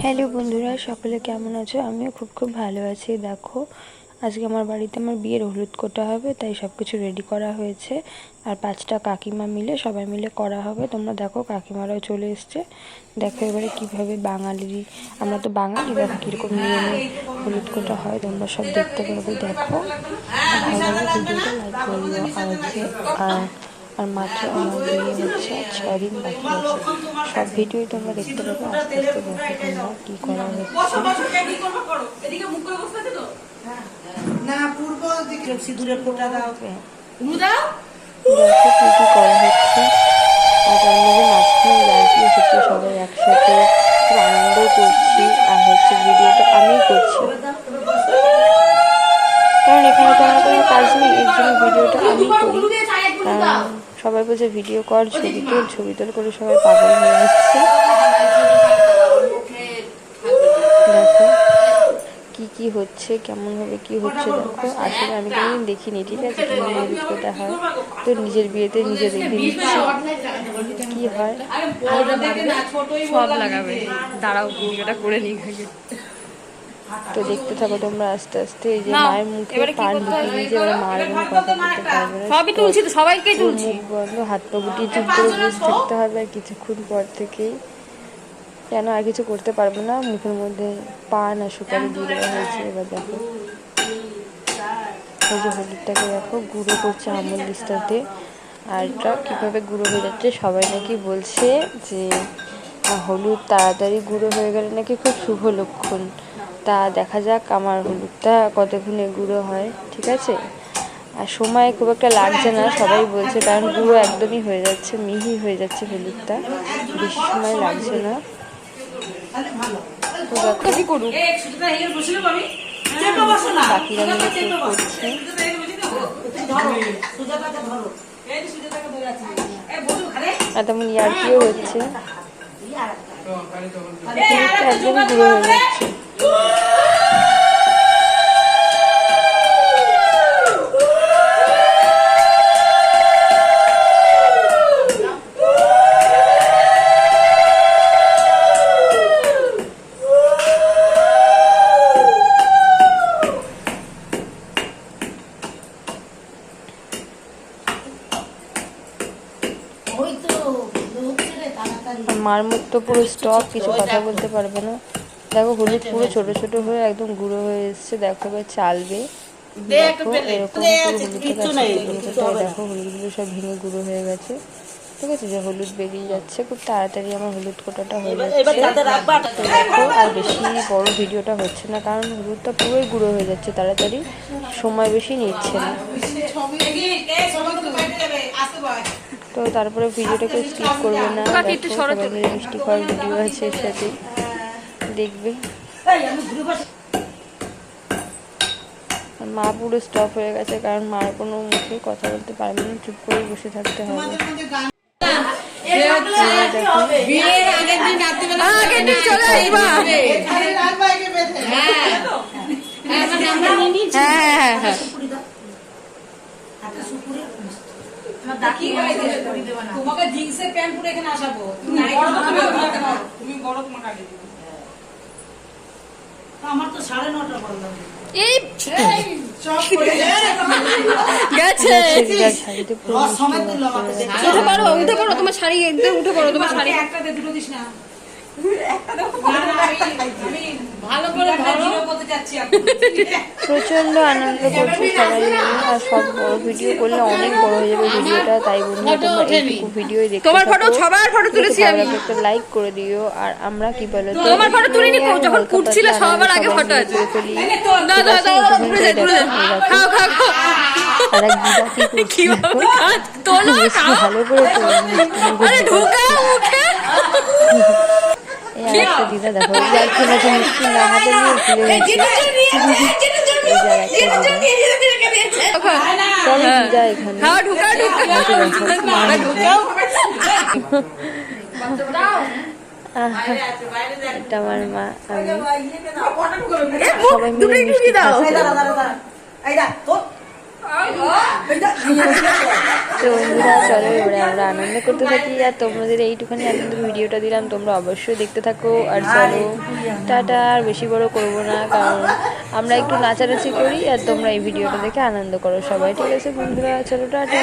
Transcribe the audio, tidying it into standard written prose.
Hello বন্ধুরা, সকলে কেমন আছো? আমিও খুব ভালো আছি। দেখো, আজকে আমার বাড়িতে আমার বিয়ের হলুদ কোটা হবে, তাই সব কিছু রেডি করা হয়েছে। আর 5টা কাকিমা মিলে সবাই মিলে করা হবে। তোমরা দেখো, কাকিমারাও চলে এসছে। দেখো এবারে কিভাবে বাঙালি, আমরা তো বাঙালি, দেখো কীরকম নিয়মে হলুদ কোটা হয় তোমরা সব দেখতে পাবে। দেখো, ভালো লাগে ভিডিওটা লাইক করে দিও। আর মাত্র আমার বিয়ে হচ্ছে 6 দিন বাকি আছে। সব ভিডিওই তোমরা দেখতে পাবে। আস্তে আস্তে দেখো তোমরা কি করা হচ্ছে। দেখো কি কি করা হচ্ছে। আর তার মধ্যে মাঝখানে লাইটও হচ্ছে, সবাই একসাথে খুব আনন্দ করছি। আর হচ্ছে ভিডিওটা আমিই করছি, কারণ এখানে তো আমার কোনো কাজ নেই, এর জন্য ভিডিওটা আমি করি। কারণ সবাই বলছে ভিডিও কর, ছবি তোল করে সবাই পাগল হয়ে যাচ্ছে। দেখো কি হচ্ছে, কেমন ভাবে কি হচ্ছে। দেখো, আসলে আমি কোনোদিন দেখিনি, ঠিক আছে, কেমন হলুদ কোটা হয়। তো নিজের বিয়েতে নিজে দেখে নিচ্ছি কি হয়। সব লাগাবে, দাঁড়াও ভিডিওটা করে নিই আগে। তো দেখতে থাকো তোমরা আস্তে আস্তে। এই যে মায়ের মুখে পান ঢুকিয়ে দিয়েছে, এবার মায়ের কোনো কথা বলতে পারবে না। সবই তুলছি তো, সবাইকেই তুলছি। মুখ বন্ধ, হাত পা গুটিয়ে চুপ করে বসে থাকতে হবে। আর কিছুক্ষণ পর থেকেই কেন আর কিছু করতে পারবো না। মুখের মধ্যে পান আর সুপারি দিয়ে দেওয়া হয়েছে। এবার দেখো এই যে হলুদটাকে দেখো গুঁড়ো করছে আমুল দিস্তাতে। আর এটা কীভাবে গুঁড়ো হয়ে যাচ্ছে, সবাই নাকি বলছে যে হলুদ তাড়াতাড়ি গুঁড়ো হয়ে গেলে নাকি খুব শুভ লক্ষণ। তা দেখা যাক আমার হলুদটা কতক্ষণে গুঁড়ো হয়, ঠিক আছে। আর সময় খুব একটা লাগছে না সবাই বলছে, কারণ গুঁড়ো একদমই হয়ে যাচ্ছে, মিহি হয়ে যাচ্ছে হলুদটা, বেশি সময় লাগছে না। তো দেখো বাকিরা মিলে কেক করছে। আর তেমন ইয়ার্কিও হচ্ছে, একদমই গুঁড়ো হয়ে যাচ্ছে। মার মুখ তো পুরো স্টপ, কিছু কথা বলতে পারবে না। দেখো হলুদ পুরো ছোট ছোট হয়ে একদম গুঁড়ো হয়ে এসছে। দেখো এবার চালবে। দেখো এরকম পুরো হলুদটা দেখো হলুদগুলো সব ভেঙে গুঁড়ো হয়ে গেছে, ঠিক আছে। যে হলুদ বেরিয়ে যাচ্ছে, খুব তাড়াতাড়ি আমার হলুদ কোটাটা হয়ে যাচ্ছে। দেখো আর বেশি বড় ভিডিওটা হচ্ছে না, কারণ হলুদটা পুরোই গুঁড়ো হয়ে যাচ্ছে তাড়াতাড়ি, সময় বেশি নিচ্ছে না। তো তারপরে ভিডিওটাকে স্কিপ করবে না। দেখো সবাই মিলে মিষ্টি খাওয়ার ভিডিও আছে, এর সাথে দেখবে। মা পুরো স্টপ হয়ে গেছে, কারণ মার কোনো মুখে কথা বলতে পারবে না, চুপ করে বসে থাকতে হবে। তোমাকে জিন্সের প্যান্ট পরে এখানে আসাবো, তুমি বড়, তোমাকে আগে দেবো। আমার তো 9:30 বললাম। এই উঠে পড়ো তোমার শাড়ি, উঠে পড়ো তোমার শাড়ি। একটা দে, দুটো দিস না। প্রচন্ড আনন্দ করছি সবাই মিলে। আর সব বড় ভিডিও করলে অনেক বড় হয়ে যাবে ভিডিওটা, তাই বন্ধুরা তোমরা এইটুকু ভিডিওই দেখতে থাকো। সবার ফটো তুলেছি আমি, একটা লাইক করে দিও। আর আমরা কি বলো তো, তোমার ফটো তুলিনি, যখন কুটছিল সবার আগে ফটো আছে। না না না, পুরো যাই খাও খাও খাও। আর এক দিদা কি করছে, তোলো ভালো করে আরে ঢোকাও মুখে। এই একটা দিদা দেখো যার কি মাঝে মিষ্টি না হাতে নিয়ে ভুলে গেছে। চলো দিদা এখানে এটা আমার মা, আমি সবাই মিলে মিষ্টি খাচ্ছি। তো বন্ধুরা চলো এবারে আমরা আনন্দ করতে থাকি, আর তোমাদের এইটুখানি আনন্দের ভিডিওটা দিলাম, তোমরা অবশ্যই দেখতে থাকো। আর চলো টাটা, আর বেশি বড় করবো না, কারণ আমরা একটু নাচানাচি করি আর তোমরা এই ভিডিওটা দেখে আনন্দ করো সবাই, ঠিক আছে বন্ধুরা? চলো টাটা।